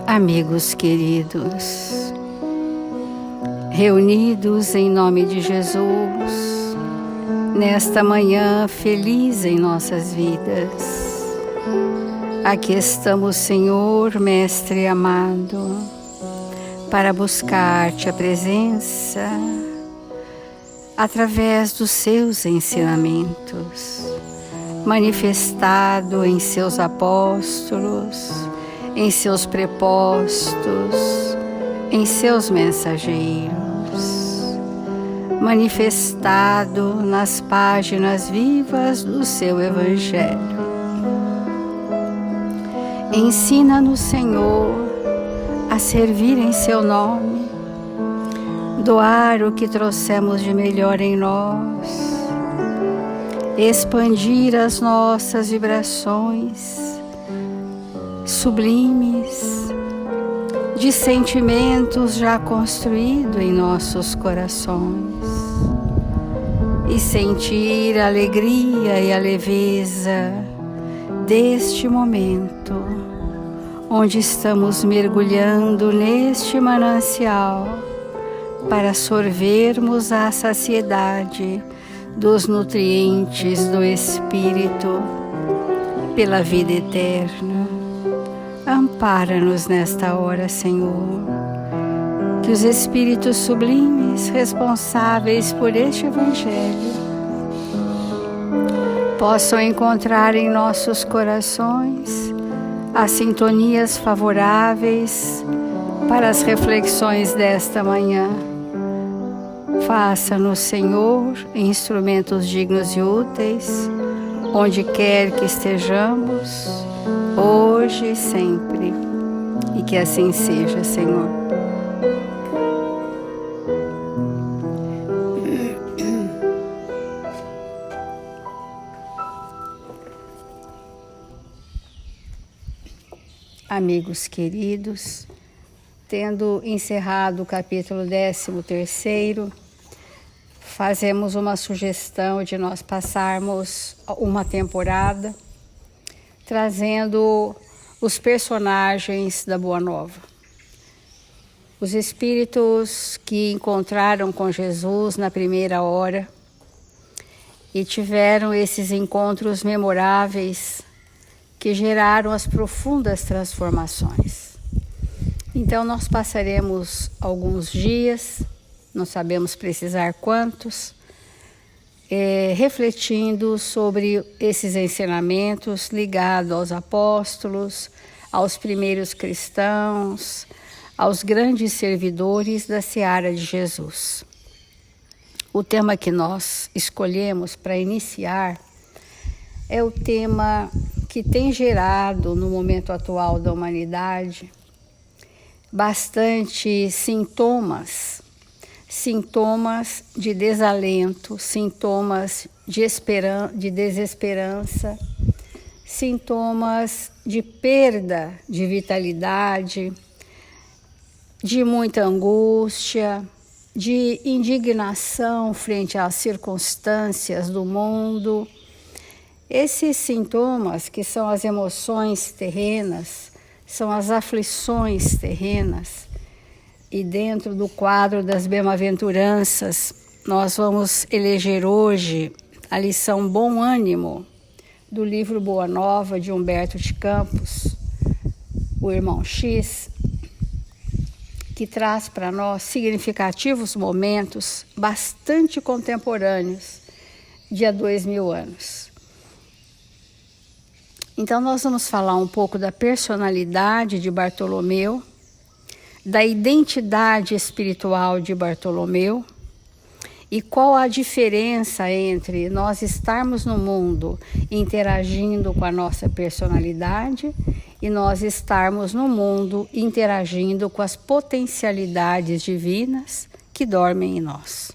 Amigos queridos, reunidos em nome de Jesus, nesta manhã feliz em nossas vidas, aqui estamos, Senhor, Mestre amado, para buscar-te a presença através dos seus ensinamentos, manifestado em seus apóstolos, em seus prepostos, em seus mensageiros, manifestado nas páginas vivas do seu Evangelho. Ensina-nos, Senhor, a servir em seu nome, doar o que trouxemos de melhor em nós, expandir as nossas vibrações sublimes de sentimentos já construídos em nossos corações e sentir a alegria e a leveza deste momento onde estamos mergulhando neste manancial para sorvermos a saciedade dos nutrientes do Espírito pela vida eterna. Ampara-nos nesta hora, Senhor, que os Espíritos sublimes responsáveis por este Evangelho possam encontrar em nossos corações as sintonias favoráveis para as reflexões desta manhã. Faça-nos, Senhor, instrumentos dignos e úteis, onde quer que estejamos, hoje e sempre, e que assim seja, Senhor. Amigos queridos, tendo encerrado o capítulo 13º, fazemos uma sugestão de nós passarmos uma temporada trazendo os personagens da Boa Nova. Os espíritos que encontraram com Jesus na primeira hora e tiveram esses encontros memoráveis que geraram as profundas transformações. Então nós passaremos alguns dias, não sabemos precisar quantos, refletindo sobre esses ensinamentos ligados aos apóstolos, aos primeiros cristãos, aos grandes servidores da seara de Jesus. O tema que nós escolhemos para iniciar é o tema que tem gerado no momento atual da humanidade bastante sintomas de desalento, sintomas de desesperança, sintomas de perda de vitalidade, de muita angústia, de indignação frente às circunstâncias do mundo. Esses sintomas, que são as emoções terrenas, são as aflições terrenas, e dentro do quadro das bem-aventuranças, nós vamos eleger hoje a lição Bom Ânimo, do livro Boa Nova, de Humberto de Campos, o irmão X, que traz para nós significativos momentos bastante contemporâneos de há 2000 anos. Então nós vamos falar um pouco da personalidade de Bartolomeu, da identidade espiritual de Bartolomeu e qual a diferença entre nós estarmos no mundo interagindo com a nossa personalidade e nós estarmos no mundo interagindo com as potencialidades divinas que dormem em nós.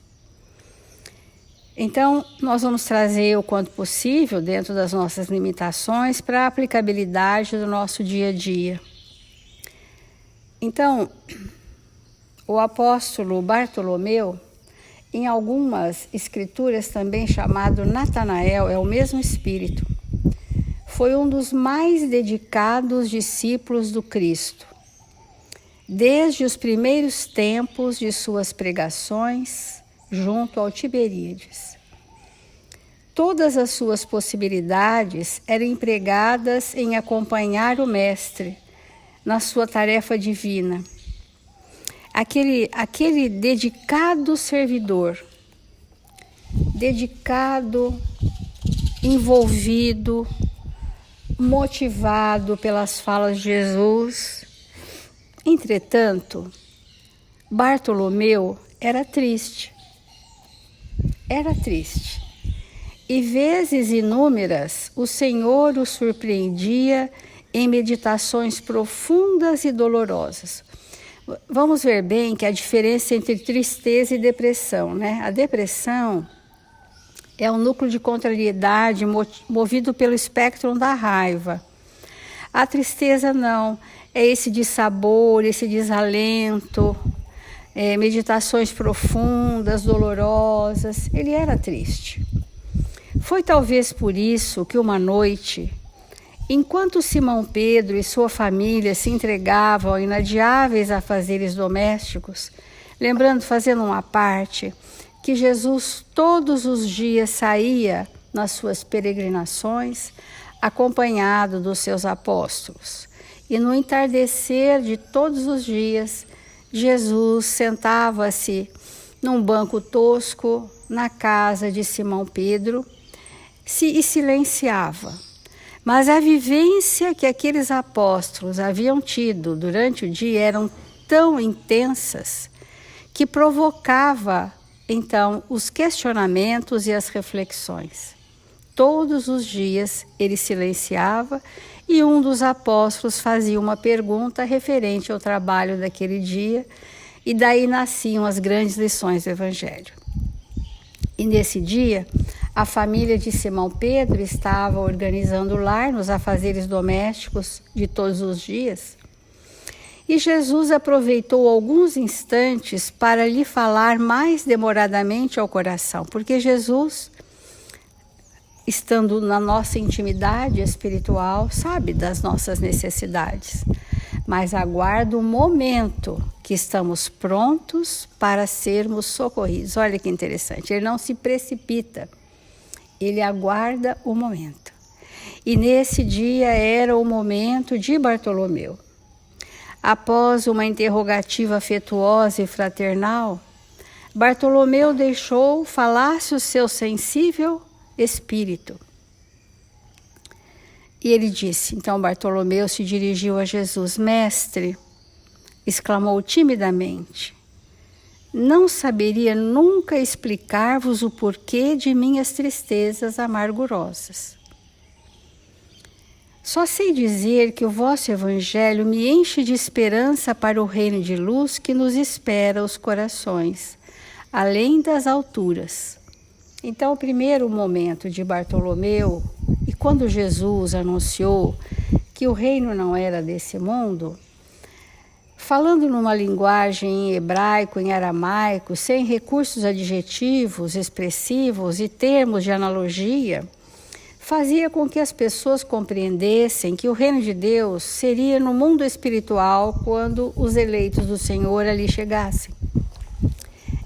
Então, nós vamos trazer o quanto possível, dentro das nossas limitações, para a aplicabilidade do nosso dia a dia. Então, o apóstolo Bartolomeu, em algumas escrituras também chamado Natanael, é o mesmo espírito, foi um dos mais dedicados discípulos do Cristo. desde os primeiros tempos de suas pregações junto ao Tiberíades. Todas as suas possibilidades eram empregadas em acompanhar o Mestre na sua tarefa divina. Aquele dedicado servidor, dedicado, envolvido, motivado pelas falas de Jesus. Entretanto, Bartolomeu era triste. Era triste. E vezes inúmeras o Senhor o surpreendia em meditações profundas e dolorosas. Vamos ver bem que a diferença entre tristeza e depressão, né? A depressão é um núcleo de contrariedade movido pelo espectro da raiva. A tristeza não, é esse dissabor, esse desalento, meditações profundas, dolorosas. Ele era triste. Foi talvez por isso que uma noite, enquanto Simão Pedro e sua família se entregavam a inadiáveis afazeres domésticos, fazendo uma parte, que Jesus todos os dias saía nas suas peregrinações, acompanhado dos seus apóstolos. E no entardecer de todos os dias, Jesus sentava-se num banco tosco na casa de Simão Pedro e silenciava. Mas a vivência que aqueles apóstolos haviam tido durante o dia eram tão intensas que provocava então os questionamentos e as reflexões. Todos os dias ele silenciava e um dos apóstolos fazia uma pergunta referente ao trabalho daquele dia, e daí nasciam as grandes lições do Evangelho. E nesse dia, a família de Simão Pedro estava organizando o lar nos afazeres domésticos de todos os dias. E Jesus aproveitou alguns instantes para lhe falar mais demoradamente ao coração, porque Jesus, estando na nossa intimidade espiritual, sabe das nossas necessidades, mas aguarda o momento que estamos prontos para sermos socorridos. Olha que interessante, ele não se precipita, ele aguarda o momento. E nesse dia era o momento de Bartolomeu. Após uma interrogativa afetuosa e fraternal, Bartolomeu deixou falar-se o seu sensível espírito. E ele disse, então Bartolomeu se dirigiu a Jesus: Mestre, exclamou timidamente, não saberia nunca explicar-vos o porquê de minhas tristezas amargurosas. Só sei dizer que o vosso Evangelho me enche de esperança para o reino de luz que nos espera os corações, além das alturas. Então, o primeiro momento de Bartolomeu, e quando Jesus anunciou que o reino não era desse mundo, falando numa linguagem em hebraico, em aramaico, sem recursos adjetivos expressivos e termos de analogia, fazia com que as pessoas compreendessem que o reino de Deus seria no mundo espiritual quando os eleitos do Senhor ali chegassem.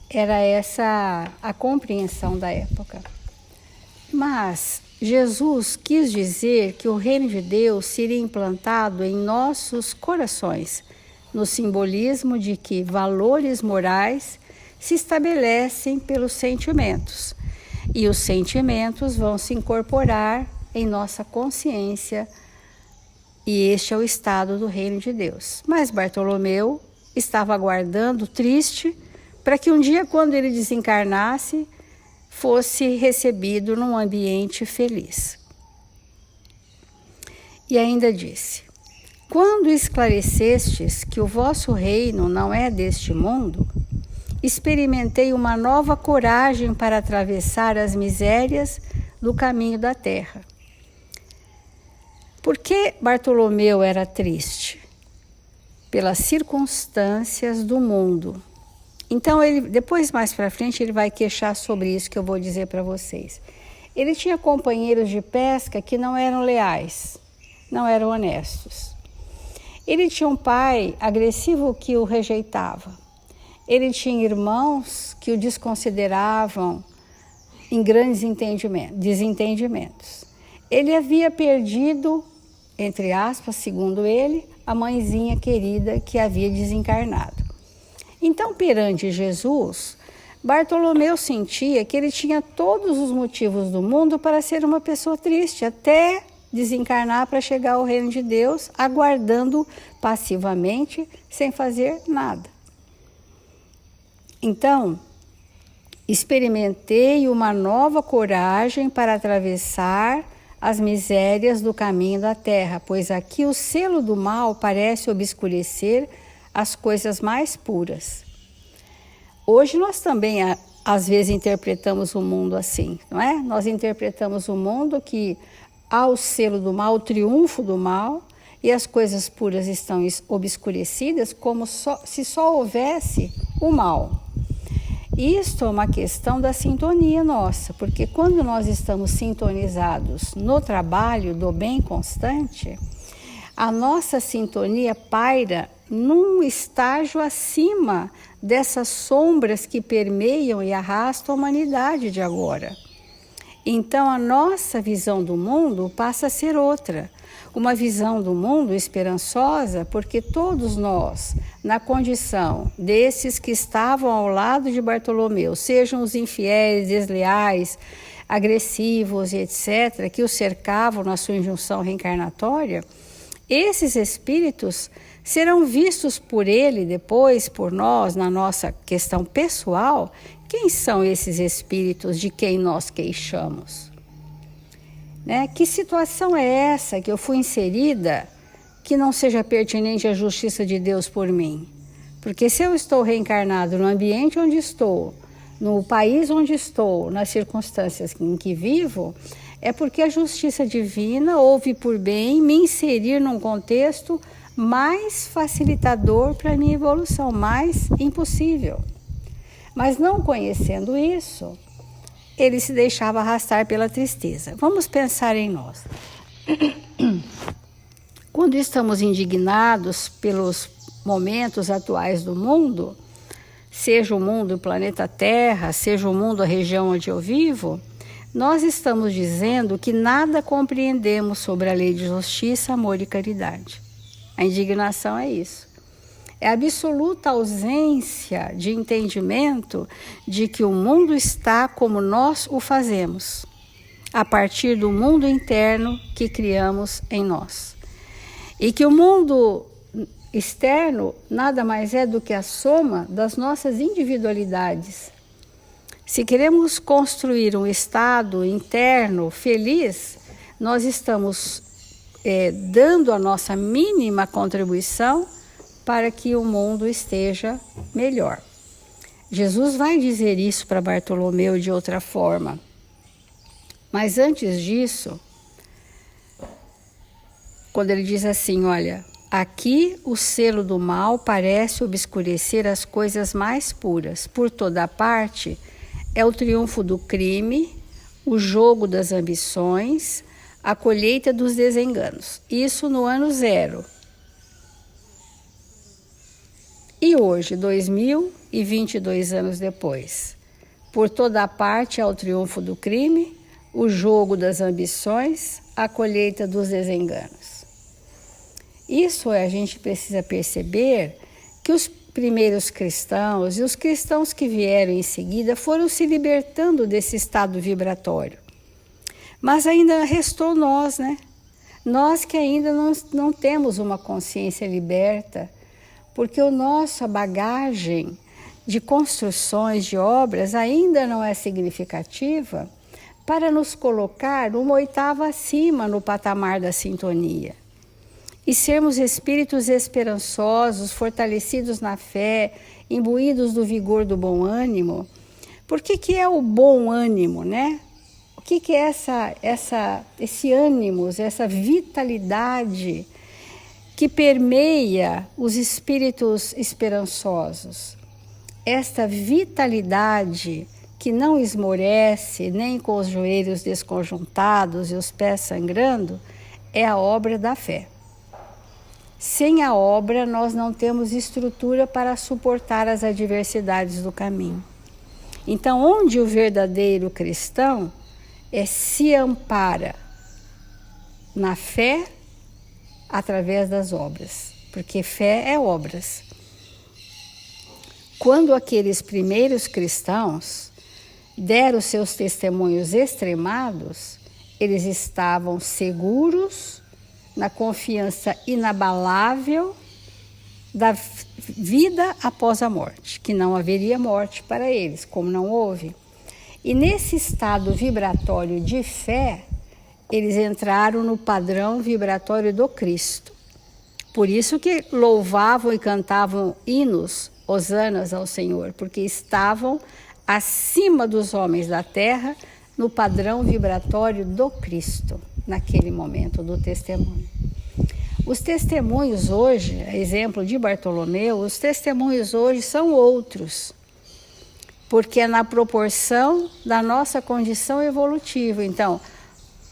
Era essa a compreensão da época. Mas Jesus quis dizer que o reino de Deus seria implantado em nossos corações, no simbolismo de que valores morais se estabelecem pelos sentimentos, e os sentimentos vão se incorporar em nossa consciência, e este é o estado do reino de Deus. Mas Bartolomeu estava aguardando, triste, para que um dia, quando ele desencarnasse, fosse recebido num ambiente feliz. E ainda disse: quando esclarecestes que o vosso reino não é deste mundo, experimentei uma nova coragem para atravessar as misérias do caminho da terra. Por que Bartolomeu era triste? Pelas circunstâncias do mundo. Então, depois, mais para frente, ele vai queixar sobre isso que eu vou dizer para vocês. Ele tinha companheiros de pesca que não eram leais, não eram honestos. Ele tinha um pai agressivo que o rejeitava. Ele tinha irmãos que o desconsideravam em grandes desentendimentos. Ele havia perdido, entre aspas, segundo ele, a mãezinha querida que havia desencarnado. Então, perante Jesus, Bartolomeu sentia que ele tinha todos os motivos do mundo para ser uma pessoa triste, até desencarnar para chegar ao reino de Deus, aguardando passivamente, sem fazer nada. Então, experimentei uma nova coragem para atravessar as misérias do caminho da terra, pois aqui o selo do mal parece obscurecer as coisas mais puras. Hoje nós também, às vezes, interpretamos o mundo assim, não é? Nós interpretamos o mundo que há o selo do mal, o triunfo do mal, e as coisas puras estão obscurecidas como se só houvesse o mal. Isto é uma questão da sintonia nossa, porque quando nós estamos sintonizados no trabalho do bem constante, a nossa sintonia paira num estágio acima dessas sombras que permeiam e arrastam a humanidade de agora. Então a nossa visão do mundo passa a ser outra, uma visão do mundo esperançosa, porque todos nós, na condição desses que estavam ao lado de Bartolomeu, sejam os infiéis, desleais, agressivos e etc., que o cercavam na sua injunção reencarnatória, esses espíritos serão vistos por ele depois, por nós, na nossa questão pessoal. Quem são esses espíritos de quem nós queixamos? Né? Que situação é essa que eu fui inserida que não seja pertinente à justiça de Deus por mim? Porque se eu estou reencarnado no ambiente onde estou, no país onde estou, nas circunstâncias em que vivo, é porque a justiça divina houve por bem me inserir num contexto mais facilitador para a minha evolução, mais impossível. Mas não conhecendo isso, ele se deixava arrastar pela tristeza. Vamos pensar em nós. Quando estamos indignados pelos momentos atuais do mundo, seja o mundo, o planeta Terra, seja o mundo, a região onde eu vivo, nós estamos dizendo que nada compreendemos sobre a lei de justiça, amor e caridade. A indignação é isso. É a absoluta ausência de entendimento de que o mundo está como nós o fazemos, a partir do mundo interno que criamos em nós. E que o mundo externo nada mais é do que a soma das nossas individualidades. Se queremos construir um estado interno feliz, nós estamos dando a nossa mínima contribuição para que o mundo esteja melhor. Jesus vai dizer isso para Bartolomeu de outra forma. Mas antes disso, quando ele diz assim, olha, aqui o selo do mal parece obscurecer as coisas mais puras. Por toda parte é o triunfo do crime, o jogo das ambições, a colheita dos desenganos. Isso no ano 0. E hoje, 2022 anos depois, por toda parte é o triunfo do crime, o jogo das ambições, a colheita dos desenganos. Isso a gente precisa perceber que os primeiros cristãos e os cristãos que vieram em seguida foram se libertando desse estado vibratório. Mas ainda restou nós, né? Nós que ainda não temos uma consciência liberta, porque a nossa bagagem de construções, de obras, ainda não é significativa para nos colocar uma oitava acima no patamar da sintonia. E sermos espíritos esperançosos, fortalecidos na fé, imbuídos do vigor do bom ânimo. Por que é o bom ânimo, né? O que é esse ânimo, essa vitalidade que permeia os espíritos esperançosos? Esta vitalidade que não esmorece, nem com os joelhos desconjuntados e os pés sangrando, é a obra da fé. Sem a obra, nós não temos estrutura para suportar as adversidades do caminho. Então, onde o verdadeiro cristão se ampara na fé através das obras, porque fé é obras. Quando aqueles primeiros cristãos deram seus testemunhos extremados, eles estavam seguros na confiança inabalável da vida após a morte, que não haveria morte para eles, como não houve. E nesse estado vibratório de fé, eles entraram no padrão vibratório do Cristo. Por isso que louvavam e cantavam hinos, hosanas ao Senhor, porque estavam acima dos homens da terra, no padrão vibratório do Cristo, naquele momento do testemunho. Os testemunhos hoje, a exemplo de Bartolomeu, os testemunhos hoje são outros, porque é na proporção da nossa condição evolutiva. Então,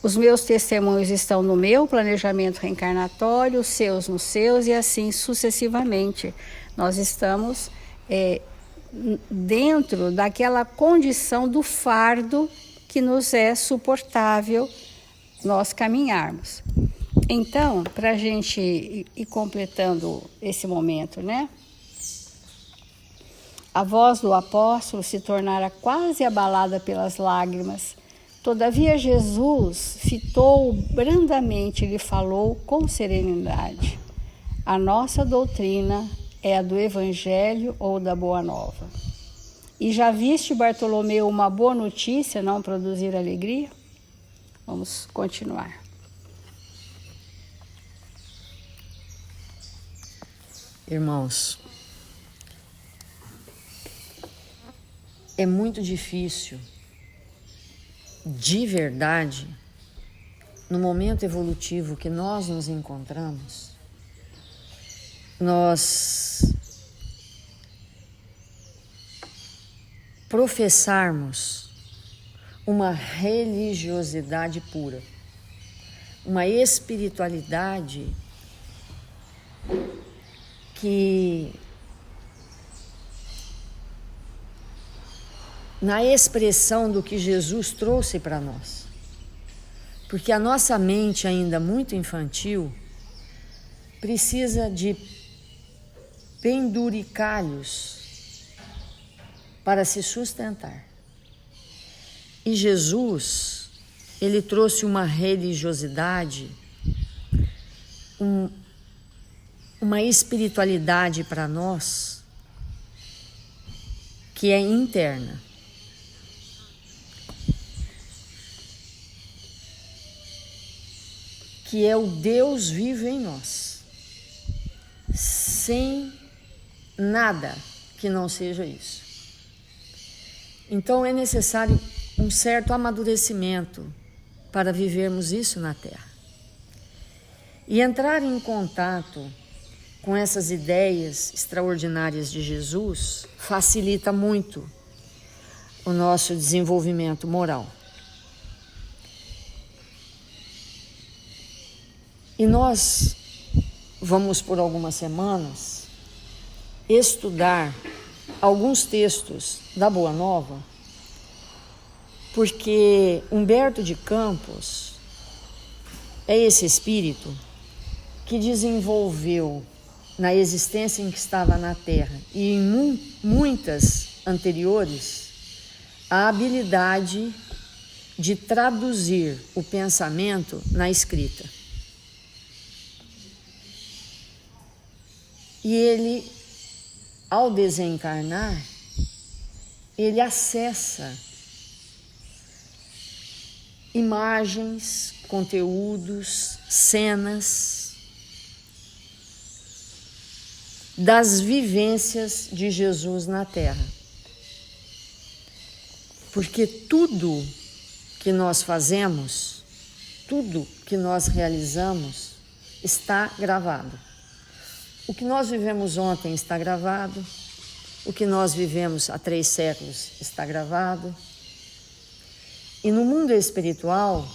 os meus testemunhos estão no meu planejamento reencarnatório, os seus nos seus e assim sucessivamente. Nós estamos dentro daquela condição do fardo que nos é suportável nós caminharmos. Então, para a gente ir completando esse momento, né? A voz do apóstolo se tornara quase abalada pelas lágrimas. Todavia Jesus fitou brandamente e lhe falou com serenidade. A nossa doutrina é a do Evangelho ou da Boa Nova. E já viste, Bartolomeu, uma boa notícia não produzir alegria? Vamos continuar. Irmãos, é muito difícil, de verdade, no momento evolutivo que nós nos encontramos, nós professarmos uma religiosidade pura, uma espiritualidade que, na expressão do que Jesus trouxe para nós, porque a nossa mente ainda muito infantil precisa de penduricalhos para se sustentar. E Jesus, ele trouxe uma religiosidade, uma espiritualidade para nós que é interna. Que é o Deus vivo em nós, sem nada que não seja isso. Então é necessário um certo amadurecimento para vivermos isso na Terra. E entrar em contato com essas ideias extraordinárias de Jesus facilita muito o nosso desenvolvimento moral. E nós vamos, por algumas semanas, estudar alguns textos da Boa Nova, porque Humberto de Campos é esse espírito que desenvolveu na existência em que estava na Terra e em muitas anteriores a habilidade de traduzir o pensamento na escrita. E ele, ao desencarnar, ele acessa imagens, conteúdos, cenas das vivências de Jesus na Terra. Porque tudo que nós fazemos, tudo que nós realizamos está gravado. O que nós vivemos ontem está gravado, o que nós vivemos há 3 séculos está gravado. E no mundo espiritual,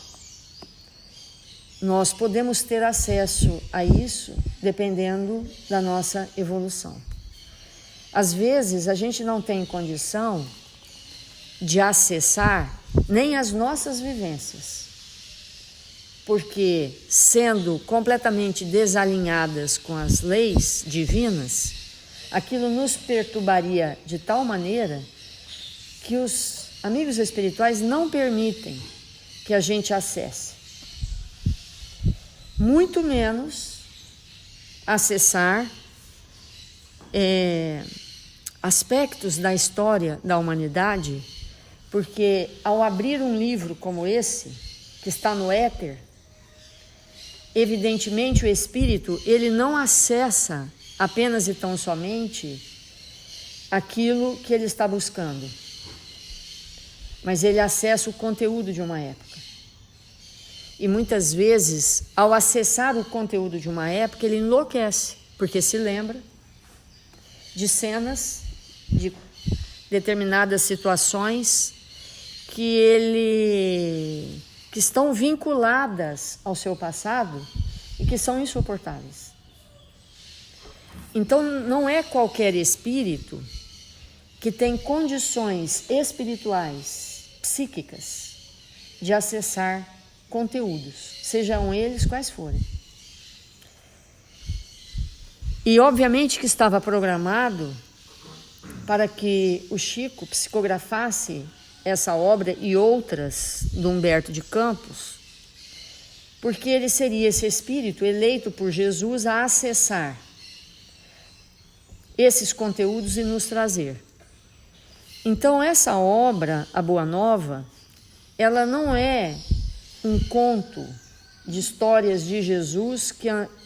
nós podemos ter acesso a isso dependendo da nossa evolução. Às vezes, a gente não tem condição de acessar nem as nossas vivências, porque, sendo completamente desalinhadas com as leis divinas, aquilo nos perturbaria de tal maneira que os amigos espirituais não permitem que a gente acesse. Muito menos acessar aspectos da história da humanidade, porque ao abrir um livro como esse, que está no éter, evidentemente o espírito ele não acessa apenas e tão somente aquilo que ele está buscando, mas ele acessa o conteúdo de uma época. E muitas vezes, ao acessar o conteúdo de uma época, ele enlouquece, porque se lembra de cenas, de determinadas situações que estão vinculadas ao seu passado e que são insuportáveis. Então, não é qualquer espírito que tem condições espirituais, psíquicas, de acessar conteúdos, sejam eles quais forem. E obviamente que estava programado para que o Chico psicografasse essa obra e outras do Humberto de Campos, porque ele seria esse espírito eleito por Jesus a acessar esses conteúdos e nos trazer. Então essa obra, A Boa Nova, ela não é um conto de histórias de Jesus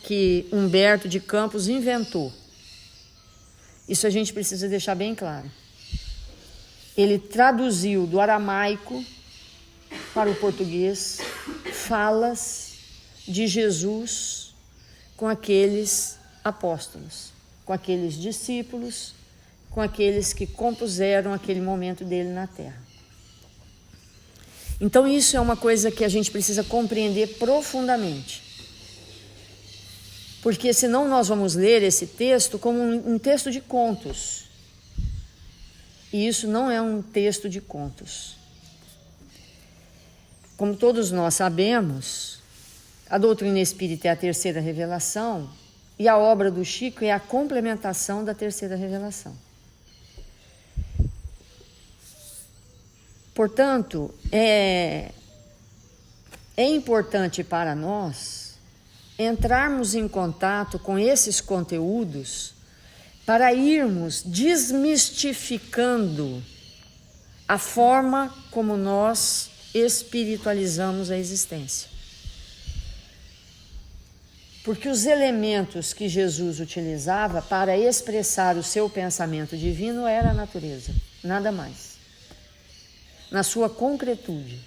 que Humberto de Campos inventou. Isso a gente precisa deixar bem claro. Ele traduziu do aramaico para o português falas de Jesus com aqueles apóstolos, com aqueles discípulos, com aqueles que compuseram aquele momento dele na Terra. Então isso é uma coisa que a gente precisa compreender profundamente. Porque senão nós vamos ler esse texto como um texto de contos. E isso não é um texto de contos. Como todos nós sabemos, a doutrina espírita é a terceira revelação e a obra do Chico é a complementação da terceira revelação. Portanto, é importante para nós entrarmos em contato com esses conteúdos para irmos desmistificando a forma como nós espiritualizamos a existência. Porque os elementos que Jesus utilizava para expressar o seu pensamento divino era a natureza, nada mais. Na sua concretude.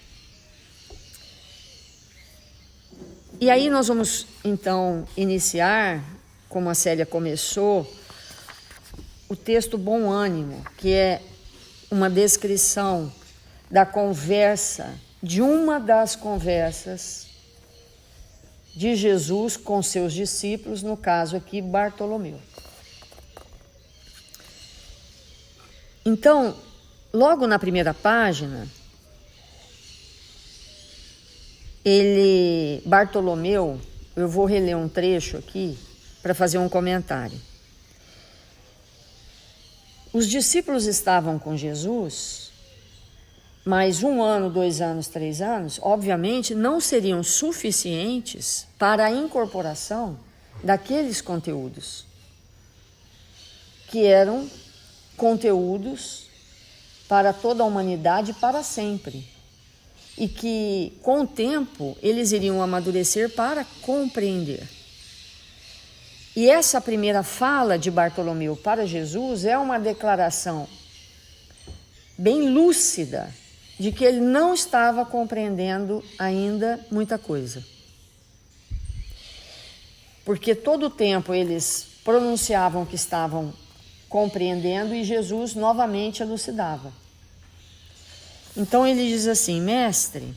E aí nós vamos, então, iniciar, como a Célia começou, o texto Bom Ânimo, que é uma descrição da conversa, de uma das conversas de Jesus com seus discípulos, no caso aqui, Bartolomeu. Então, logo na primeira página, Bartolomeu, eu vou reler um trecho aqui para fazer um comentário. Os discípulos estavam com Jesus, mas 1 ano, 2 anos, 3 anos, obviamente não seriam suficientes para a incorporação daqueles conteúdos, que eram conteúdos para toda a humanidade para sempre. E que, com o tempo, eles iriam amadurecer para compreender. E essa primeira fala de Bartolomeu para Jesus é uma declaração bem lúcida de que ele não estava compreendendo ainda muita coisa. Porque todo o tempo eles pronunciavam que estavam compreendendo e Jesus novamente elucidava. Então ele diz assim: mestre,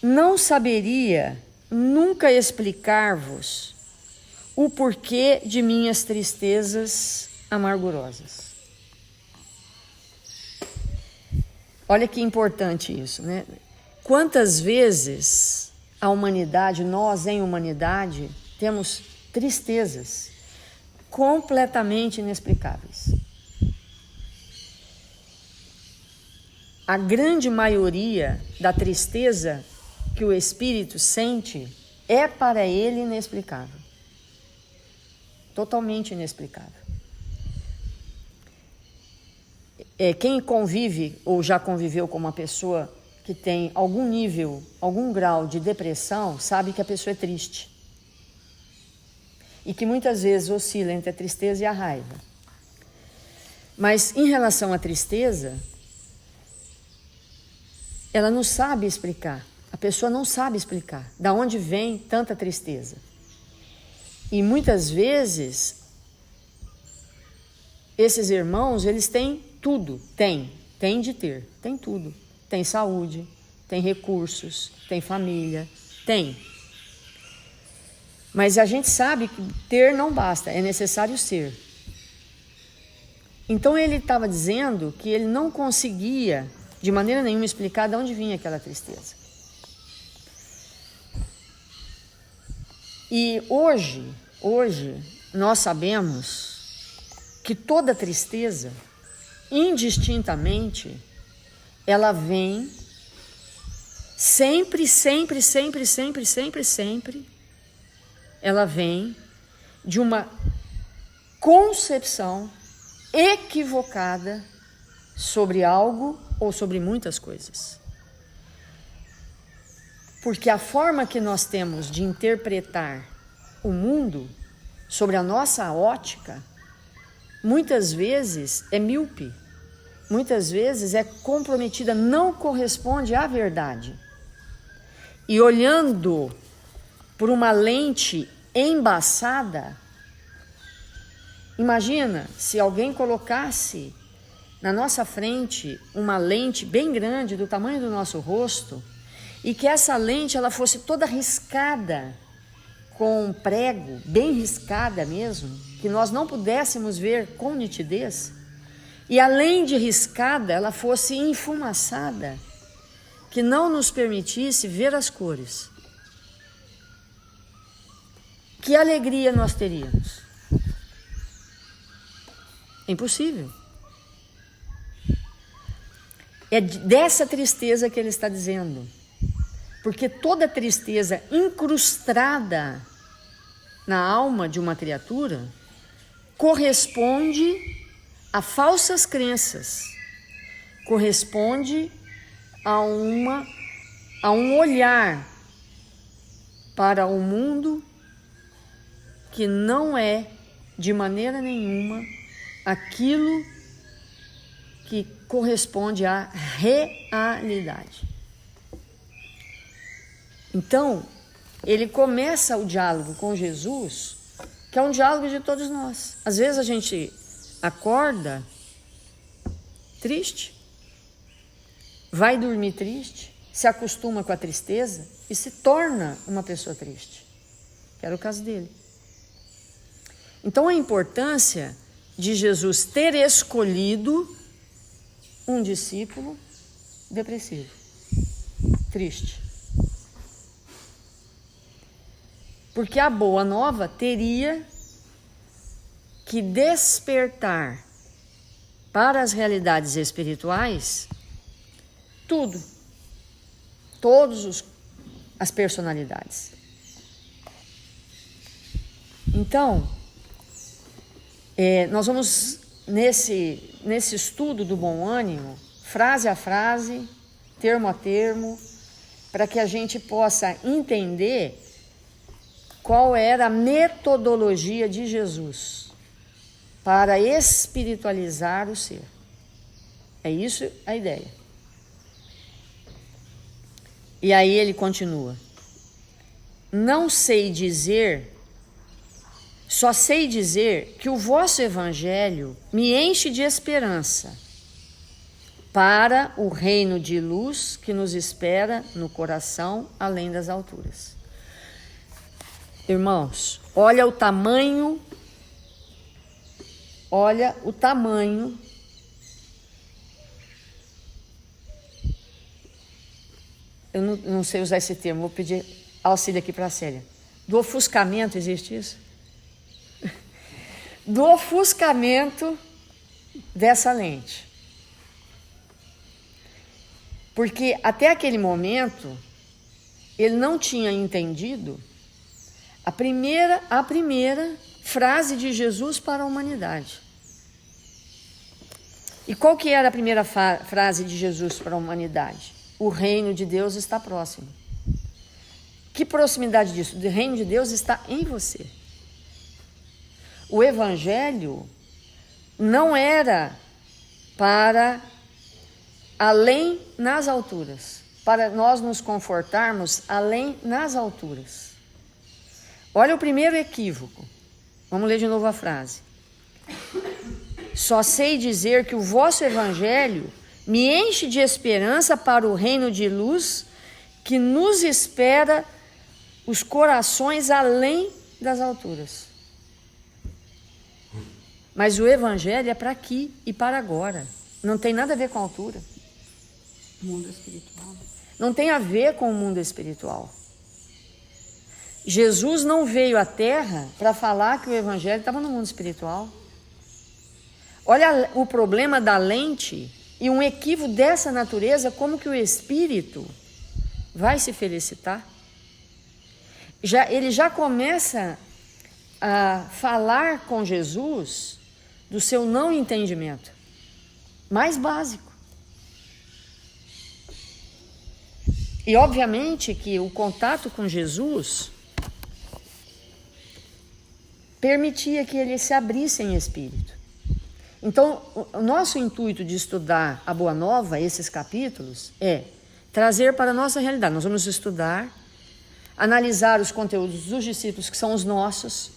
não saberia nunca explicar-vos o porquê de minhas tristezas amargurosas. Olha que importante isso, né? Quantas vezes a humanidade, nós em humanidade, temos tristezas completamente inexplicáveis. A grande maioria da tristeza que o espírito sente é para ele inexplicável. Totalmente inexplicável. Quem convive ou já conviveu com uma pessoa que tem algum nível, algum grau de depressão, sabe que a pessoa é triste. E que muitas vezes oscila entre a tristeza e a raiva. Mas em relação à tristeza, ela não sabe explicar. A pessoa não sabe explicar de onde vem tanta tristeza. E muitas vezes, esses irmãos, eles têm tudo. Tem tudo. Tem saúde, tem recursos, tem família, tem. Mas a gente sabe que ter não basta, é necessário ser. Então ele estava dizendo que ele não conseguia, de maneira nenhuma, explicar de onde vinha aquela tristeza. E hoje nós sabemos que toda tristeza, indistintamente, ela vem sempre, ela vem de uma concepção equivocada sobre algo ou sobre muitas coisas. Porque a forma que nós temos de interpretar o mundo, sobre a nossa ótica, muitas vezes é míope, muitas vezes é comprometida, não corresponde à verdade. E olhando por uma lente embaçada, imagina se alguém colocasse na nossa frente uma lente bem grande, do tamanho do nosso rosto, e que essa lente ela fosse toda riscada com um prego, bem riscada mesmo, que nós não pudéssemos ver com nitidez, e além de riscada, ela fosse enfumaçada, que não nos permitisse ver as cores. Que alegria nós teríamos? É impossível. É dessa tristeza que ele está dizendo. Porque toda tristeza incrustada na alma de uma criatura corresponde a falsas crenças, corresponde a um olhar para o mundo que não é, de maneira nenhuma, aquilo que corresponde à realidade. Então, ele começa o diálogo com Jesus, que é um diálogo de todos nós. Às vezes a gente acorda triste, vai dormir triste, se acostuma com a tristeza e se torna uma pessoa triste, que era o caso dele. Então, a importância de Jesus ter escolhido um discípulo depressivo, triste. Porque a boa nova teria que despertar para as realidades espirituais tudo, as personalidades. Então, nós vamos, nesse estudo do bom ânimo, frase a frase, termo a termo, para que a gente possa entender qual era a metodologia de Jesus para espiritualizar o ser. É isso a ideia. E aí ele continua. Só sei dizer que o vosso evangelho me enche de esperança, para o reino de luz que nos espera no coração além das alturas. Irmãos, olha o tamanho eu não sei usar esse termo, vou pedir auxílio aqui para a Célia. Do ofuscamento, existe isso? Do ofuscamento dessa lente. Porque até aquele momento, ele não tinha entendido a primeira frase de Jesus para a humanidade. E qual que era a primeira frase de Jesus para a humanidade? O reino de Deus está próximo. Que proximidade disso? O reino de Deus está em você. O evangelho não era para além nas alturas, para nós nos confortarmos além nas alturas. Olha o primeiro equívoco. Vamos ler de novo a frase. Só sei dizer que o vosso evangelho me enche de esperança para o reino de luz que nos espera os corações além das alturas. Mas o evangelho é para aqui e para agora. Não tem nada a ver com a altura. Mundo espiritual. Não tem a ver com o mundo espiritual. Jesus não veio à Terra para falar que o evangelho estava no mundo espiritual. Olha o problema da lente e um equívoco dessa natureza, como que o espírito vai se felicitar? Ele já começa a falar com Jesus do seu não entendimento mais básico. E obviamente que o contato com Jesus permitia que ele se abrisse em espírito. Então, o nosso intuito de estudar a Boa Nova, esses capítulos, é trazer para a nossa realidade. Nós vamos estudar, analisar os conteúdos dos discípulos, que são os nossos,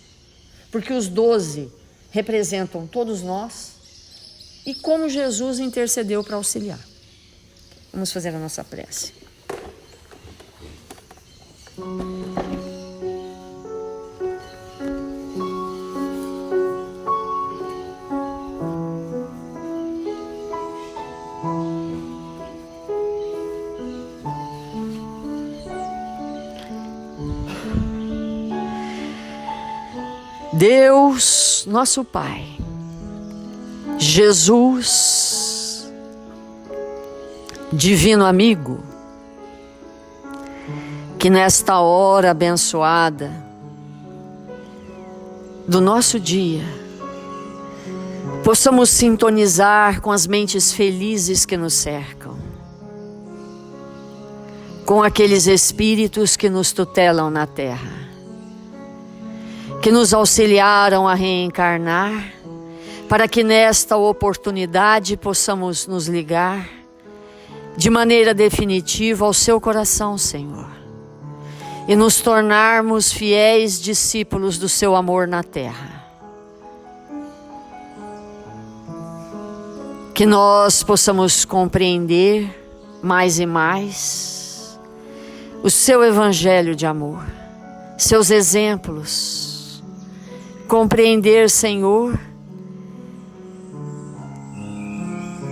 porque os 12 representam todos nós, e como Jesus intercedeu para auxiliar. Vamos fazer a nossa prece. Deus, nosso Pai, Jesus, divino amigo, que nesta hora abençoada do nosso dia, possamos sintonizar com as mentes felizes que nos cercam, com aqueles espíritos que nos tutelam na terra, que nos auxiliaram a reencarnar, para que nesta oportunidade possamos nos ligar de maneira definitiva ao seu coração, Senhor, e nos tornarmos fiéis discípulos do seu amor na terra. Que nós possamos compreender mais e mais o seu evangelho de amor, seus exemplos, compreender, Senhor,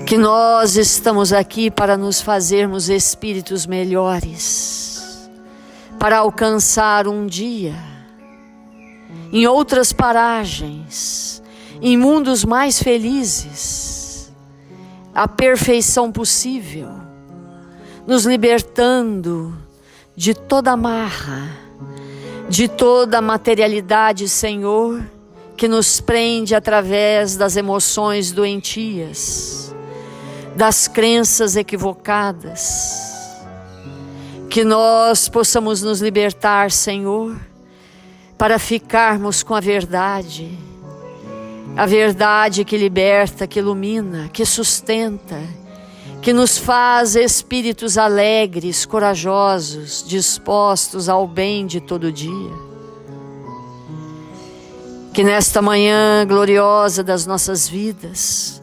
que nós estamos aqui para nos fazermos espíritos melhores, para alcançar um dia, em outras paragens, em mundos mais felizes, a perfeição possível, nos libertando de toda amarra, de toda a materialidade, Senhor, que nos prende através das emoções doentias, das crenças equivocadas. Que nós possamos nos libertar, Senhor, para ficarmos com a verdade que liberta, que ilumina, que sustenta, que nos faz espíritos alegres, corajosos, dispostos ao bem de todo dia. Que nesta manhã gloriosa das nossas vidas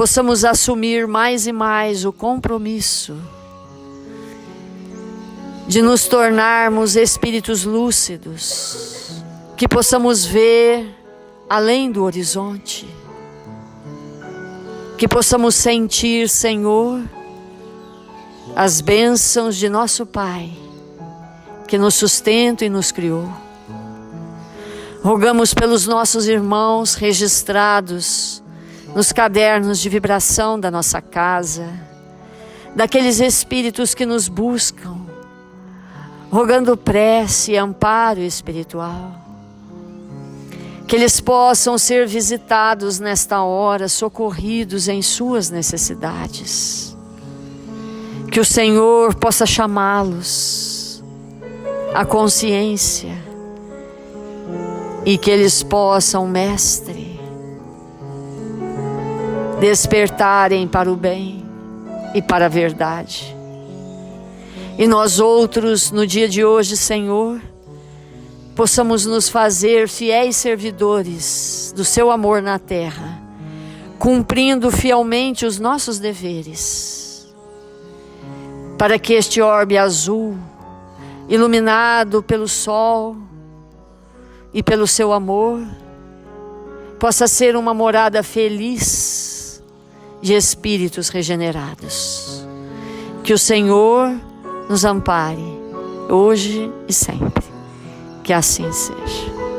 possamos assumir mais e mais o compromisso de nos tornarmos espíritos lúcidos, que possamos ver além do horizonte, que possamos sentir, Senhor, as bênçãos de nosso Pai, que nos sustenta e nos criou. Rogamos pelos nossos irmãos registrados nos cadernos de vibração da nossa casa, daqueles espíritos que nos buscam, rogando prece e amparo espiritual, que eles possam ser visitados nesta hora, socorridos em suas necessidades, que o Senhor possa chamá-los à consciência e que eles possam, Mestre, despertarem para o bem e para a verdade. E nós outros, no dia de hoje, Senhor, possamos nos fazer fiéis servidores do Seu amor na terra, cumprindo fielmente os nossos deveres, para que este orbe azul, iluminado pelo sol e pelo Seu amor, possa ser uma morada feliz de espíritos regenerados. Que o Senhor nos ampare, hoje e sempre. Que assim seja.